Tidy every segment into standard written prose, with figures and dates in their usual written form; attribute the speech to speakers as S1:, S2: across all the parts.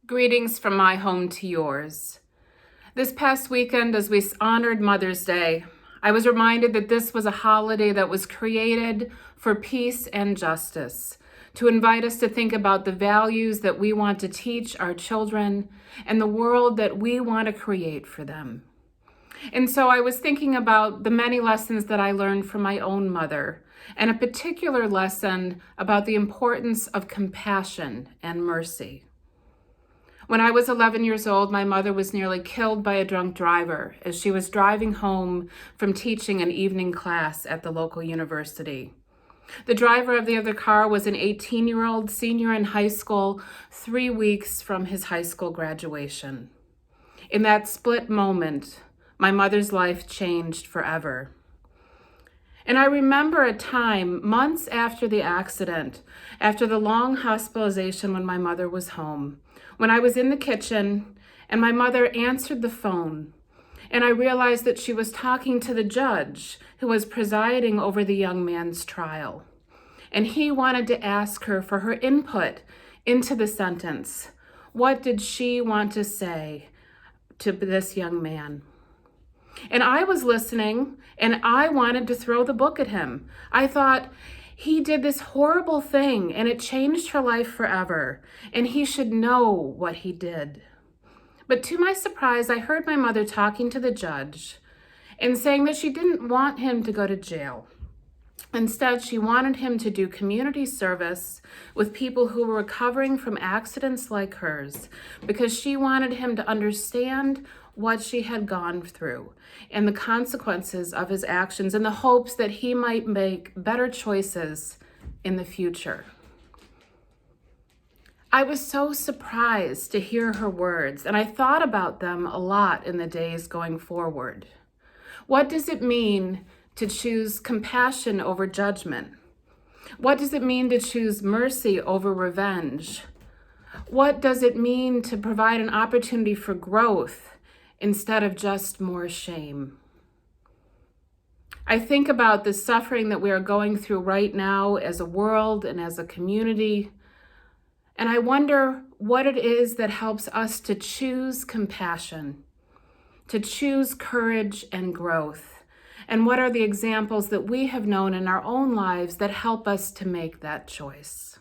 S1: Greetings from my home to yours. This past weekend, as we honored Mother's Day, I was reminded that this was a holiday that was created for peace and justice, to invite us to think about the values that we want to teach our children and the world that we want to create for them. And so I was thinking about the many lessons that I learned from my own mother, and a particular lesson about the importance of compassion and mercy. When I was 11 years old, my mother was nearly killed by a drunk driver as she was driving home from teaching an evening class at the local university. The driver of the other car was an 18-year-old senior in high school, 3 weeks from his high school graduation. In that split moment, my mother's life changed forever. And I remember a time, months after the accident, after the long hospitalization when my mother was home, when I was in the kitchen and my mother answered the phone, and I realized that she was talking to the judge who was presiding over the young man's trial. And he wanted to ask her for her input into the sentence. What did she want to say to this young man? And I was listening, and I wanted to throw the book at him. I thought, he did this horrible thing, and it changed her life forever, and he should know what he did. But to my surprise, I heard my mother talking to the judge and saying that she didn't want him to go to jail. Instead, she wanted him to do community service with people who were recovering from accidents like hers, because she wanted him to understand what she had gone through and the consequences of his actions, in the hopes that he might make better choices in the future. I was so surprised to hear her words, and I thought about them a lot in the days going forward. What does it mean to choose compassion over judgment? What does it mean to choose mercy over revenge? What does it mean to provide an opportunity for growth instead of just more shame? I think about the suffering that we are going through right now as a world and as a community, and I wonder what it is that helps us to choose compassion, to choose courage and growth, and what are the examples that we have known in our own lives that help us to make that choice.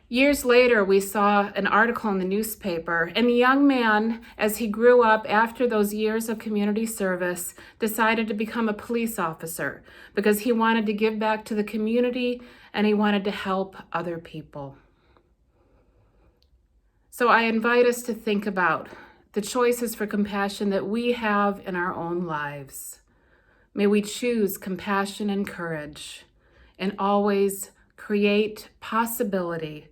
S1: Years later, we saw an article in the newspaper, and the young man, as he grew up after those years of community service, decided to become a police officer because he wanted to give back to the community and he wanted to help other people. So I invite us to think about the choices for compassion that we have in our own lives. May we choose compassion and courage and always create possibility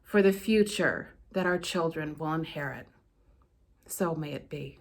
S1: for the future that our children will inherit. So may it be.